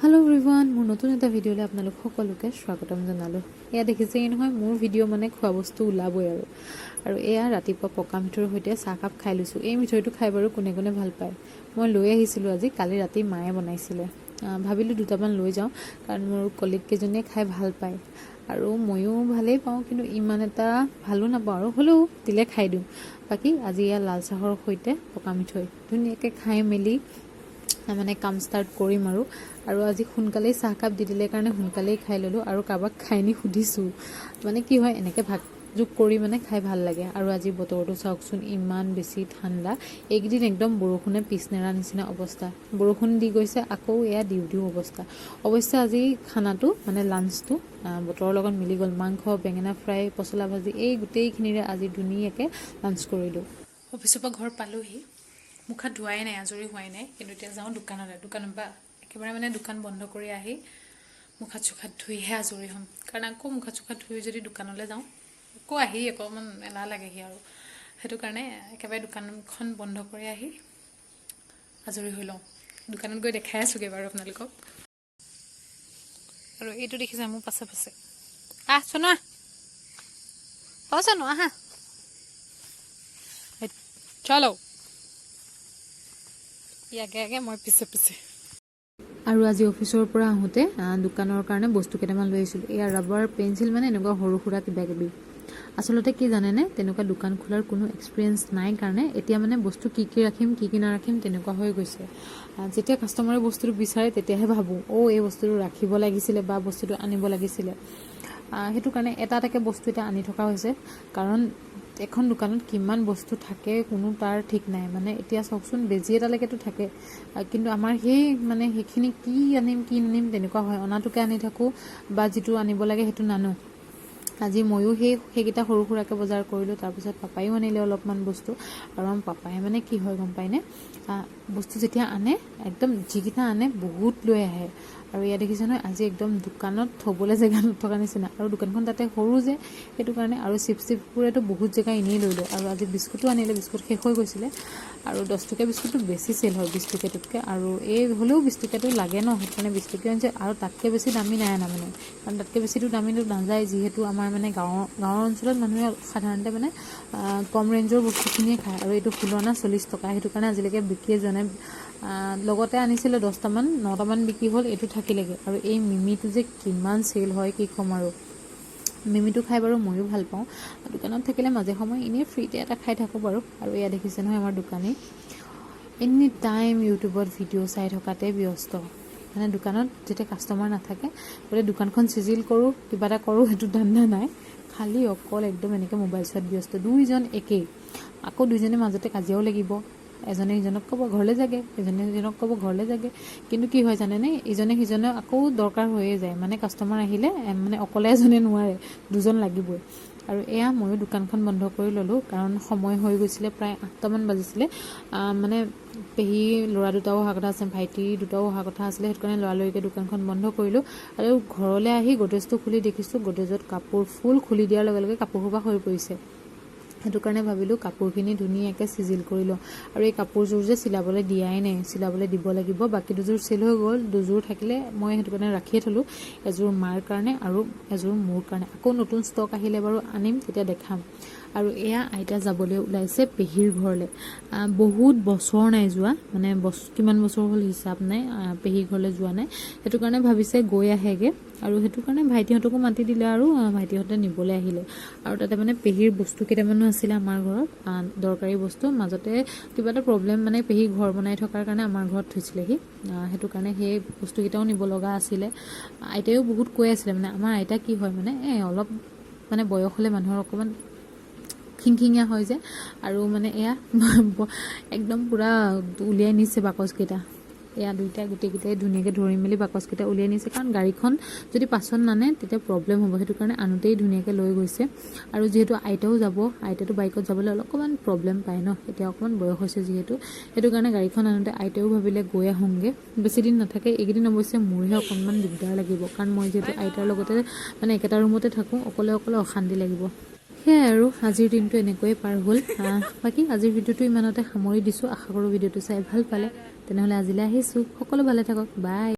Hello everyone मोर नतुन एटा भिडिओले आपनालोक सकलोके स्वागतम जनालो। एया देखिसे নহয় मोर video माने खवा बस्तु उलाबय आरो एया रातिपुवा पका मिठैर सৈতে চাহ কাপ খাই লৈছো। এই মিঠৈটো খাই বাৰু কোনে কোনে ভাল পায়। মই লৈ আহিছিলো আজি, কালি ৰাতি মায়ে বনাইছিলে। ভাবিলো দুটামান লৈ যাও কাৰণ মোৰ কলিগ কেজনীয়ে খাই ভাল পায় আৰু ময়ো ভালেই পাওঁ, কিন্তু ইমান এটা ভালো নাপাওঁ আৰু হলেও দিলে খাই দিওঁ। বাকি আজি এয়া লাল চাহৰ সৈতে পকা মিঠৈ ধুনীয়াকৈ খাই মেলি মানে কাম স্টাৰ্ট কৰিম আৰু আজি সোনকালেই চাহ কাপ দি দিলে কাৰণে সোনকালেই খাই ললো আৰু কাবাক খাইনি সুধিছো। মানে কি হয় এনেকৈ ভাগ যোগ কৰি মানে খাই ভাল লাগে। আৰু আজি বতৰটো চাওকচোন ইমান বেছি ঠাণ্ডা, এইকেইদিন একদম বৰষুণে পিছনেৰা নিচিনা অৱস্থা। বৰষুণ দি গৈছে আকৌ এয়া দিউ দিউ অৱস্থা। অৱশ্যে আজি খানাটো মানে লাঞ্চটো বতৰৰ লগত মিলি গ'ল। মাংস, বেঙেনা ফ্ৰাই, পচলা ভাজি এই গোটেইখিনিৰে আজি ধুনীয়াকৈ লাঞ্চ কৰিলোঁ। অফিচৰ পৰা ঘৰ পালোহি, মুখ হাত ধোৱাই নাই, আজৰি হোৱাই নাই, কিন্তু এতিয়া যাওঁ দোকানৰ পৰা একেবাৰে মানে দোকান বন্ধ কৰি আহি মুখ হাত চুখাত ধুইহে আজৰি হ'ম। কাৰণ আকৌ মুখ হাত চুখাত ধুই যদি দোকানলৈ যাওঁ আকৌ আহি অকণমান এলাহ লাগেহি আৰু সেইটো কাৰণে একেবাৰে দোকানখন বন্ধ কৰি আহি আজৰি হৈ লওঁ। দোকানত গৈ দেখাই আছোগৈ বাৰু আপোনালোকক। আৰু এইটো দেখিছে মোৰ পাছে পাছে, চোনা চোনো আহা চলো, আগে আগে মই পিছে পিছে। আৰু আজি অফিচৰ পৰা আহোঁতে দোকানৰ কাৰণে বস্তু কেইটামান লৈ আহিছিলোঁ। এয়া ৰাবাৰ, পেঞ্চিল, মানে এনেকুৱা সৰু সুৰা কিবা কিবি। আচলতে কি জানেনে, তেনেকুৱা দোকান খোলাৰ কোনো এক্সপিৰিয়েঞ্চ নাই কাৰণে এতিয়া মানে বস্তু কি ৰাখিম কি নাৰাখিম তেনেকুৱা হৈ গৈছে। যেতিয়া কাষ্টমাৰে বস্তুটো বিচাৰে তেতিয়াহে ভাবোঁ এই বস্তুটো ৰাখিব লাগিছিলে বা বস্তুটো আনিব লাগিছিলে। সেইটো কাৰণে এটা এটাকৈ বস্তু এতিয়া আনি থকা হৈছে, কাৰণ এখন দোকানত কিমান বস্তু থাকে কোনো তাৰ ঠিক নাই। মানে এতিয়া চাওকচোন বেজি এটালৈকেতো থাকে, কিন্তু আমাৰ সেইখিনি কি আনিম নানিম তেনেকুৱা হয়। অনাটোকে আনি থাকোঁ বা যিটো আনিব লাগে সেইটো নানো। আজি ময়ো সেইকেইটা সৰু সুৰাকৈ বজাৰ কৰিলোঁ। তাৰপিছত পাপায়ো আনিলে অলপমান বস্তু। আৰু আমাৰ পাপাই মানে কি হয় গম পায়নে, বস্তু যেতিয়া আনে একদম যিকেইটা আনে বহুত লৈ আহে। আৰু ইয়াত দেখিছে নহয় আজি একদম দোকানত থ'বলৈ জেগা নথকা নিচিনা, আৰু দোকানখন তাতে সৰু যে সেইটো কাৰণে। আৰু চিপছবোৰেতো বহুত জেগা এনেই লৈ লয়। আৰু আজি বিস্কুটো আনিলে, বিস্কুট শেষ হৈ গৈছিলে। আৰু 10 টকীয়া বিস্কুটটো বেছি চেল হয় 20 টকীয়াটোতকৈ, আৰু এই হ'লেও 20 টকীয়াটো লাগে ন, সেইটো কাৰণে 20 টকীয়া আনিছে। আৰু তাতকৈ বেছি দামী নাই অনা মানে, কাৰণ তাতকৈ বেছিটো দামীটো নাযায়, যিহেতু আমাৰ মানে গাঁৱৰ অঞ্চলত মানুহে সাধাৰণতে মানে কম ৰেঞ্জৰ বস্তুখিনিয়ে খায়। আৰু এইটো 40 টকা, সেইটো কাৰণে আজিলৈকে বিক্ৰীয়ে যোৱা নাই। লগতে আনিছিলোঁ 10টামান, 9টামান বিক্ৰী হ'ল, এইটো থাকিলেগৈ। আৰু এই মিমিটো যে কিমান চেল হয় কি ক'ম আৰু। মিমিটো খাই বাৰু ময়ো ভাল পাওঁ। দোকানত থাকিলে মাজে সময় এনেই ফ্ৰীতে এটা খাই থাকোঁ বাৰু। আৰু এয়া দেখিছে নহয় আমাৰ দোকানী এনি টাইম ইউটিউবত ভিডিঅ' চাই থকাতে ব্যস্ত। মানে দোকানত যেতিয়া কাষ্টমাৰ নাথাকে বোলে দোকানখন চিজিল কৰোঁ, কিবা এটা কৰোঁ, সেইটো ধান্দা নাই। খালি অকল একদম এনেকৈ মোবাইল চোৱাত ব্যস্ত। দুইজন একেই, আকৌ দুইজনৰ মাজতে কাজিয়াও লাগিব। এজনে সিজনক ক'ব ঘৰলৈ যাগে, এজনে সিজনক ক'ব ঘৰলৈ যাগে। কিন্তু কি হয় জানেনে, ইজনে সিজনক আকৌ দৰকাৰ হৈয়ে যায়। মানে কাষ্টমাৰ আহিলে মানে অকলে এজনে নোৱাৰে, দুজন লাগিবই। আৰু এয়া ময়ো দোকানখন বন্ধ কৰি ল'লোঁ, কাৰণ সময় হৈ গৈছিলে, প্ৰায় 8টামান বাজিছিলে। মানে পেহী ল'ৰা দুটাও অহা কথা আছে, ভাইটি দুটাও অহা কথা আছিলে, সেইটো কাৰণে লৰালৰিকৈ দোকানখন বন্ধ কৰিলোঁ। আৰু ঘৰলৈ আহি গডৰেজটো খুলি দেখিছোঁ গডৰেজত কাপোৰ ফুল খুলি দিয়াৰ লগে লগে কাপোৰ সোপা হৈ পৰিছে। সেইটো কাৰণে ভাবিলোঁ কাপোৰখিনি ধুনীয়াকৈ চিজিল কৰি লওঁ। আৰু এই কাপোৰযোৰ যে চিলাবলৈ দিয়াই নাই, চিলাবলৈ দিব লাগিব। বাকী দুযোৰ চেল হৈ গ'ল, দুযোৰ থাকিলে মই সেইটো কাৰণে ৰাখিয়ে থ'লোঁ। এযোৰ মাৰ কাৰণে আৰু এযোৰ মোৰ কাৰণে। আকৌ নতুন ষ্টক আহিলে বাৰু আনিম, তেতিয়া দেখাম। আৰু এয়া আইতা যাবলৈ ওলাইছে পেহীৰ ঘৰলৈ। বহুত বছৰ নাই যোৱা, মানে কিমান বছৰ হ'ল হিচাপ নাই, পেহীৰ ঘৰলৈ যোৱা নাই। সেইটো কাৰণে ভাবিছে গৈ আহেগৈ। আৰু সেইটো কাৰণে ভাইটিহঁতকো মাতি দিলে, আৰু ভাইটিহঁতে নিবলৈ আহিলে। আৰু তাতে মানে পেহীৰ বস্তু কেইটামানো আছিলে আমাৰ ঘৰত, দৰকাৰী বস্তু। মাজতে কিবা এটা প্ৰব্লেম, মানে পেহী ঘৰ বনাই থকাৰ কাৰণে আমাৰ ঘৰত থৈছিলেহি। সেইটো কাৰণে সেই বস্তুকেইটাও নিব লগা আছিলে। আইতায়ো বহুত কৈ আছিলে, মানে আমাৰ আইতা কি হয় মানে অলপ মানে বয়স হ'লে মানুহৰ অকণমান খিংখিঙীয়া হয় যে। আৰু মানে এয়া একদম পূৰা উলিয়াই নিছে বাকচকেইটা। এয়া দুইটা গোটেইকেইটাই ধুনীয়াকৈ ধৰি মেলি বাকচকেইটা উলিয়াই নিছে, কাৰণ গাড়ীখন যদি পাছত নানে তেতিয়া প্ৰব্লেম হ'ব। সেইটো কাৰণে আনোতেই ধুনীয়াকৈ লৈ গৈছে। আৰু যিহেতু আইতাও যাব, আইতাটো বাইকত যাবলৈ অকণমান প্ৰব্লেম পায় ন, এতিয়া অকণমান বয়স হৈছে যিহেতু। সেইটো কাৰণে গাড়ীখন আনোতে আইতাও ভাবিলে গৈ আহোঁগৈ, বেছিদিন নাথাকে। এইকেইদিন অৱশ্যে মোৰহে অকণমান দিগদাৰ লাগিব, কাৰণ মই যিহেতু আইতাৰ লগতে মানে একেটা ৰুমতে থাকোঁ, অকলে অশান্তি লাগিব। সেয়াই আৰু আজিৰ দিনটো এনেকৈয়ে পাৰ হ'ল। বাকী আজিৰ ভিডিঅ'টো ইমানতে সামৰি দিছোঁ। আশা কৰোঁ ভিডিঅ'টো চাই ভাল পালে। তেনেহ'লে আজিলৈ আহিছোঁ, সকলো ভালে থাকক, বাই।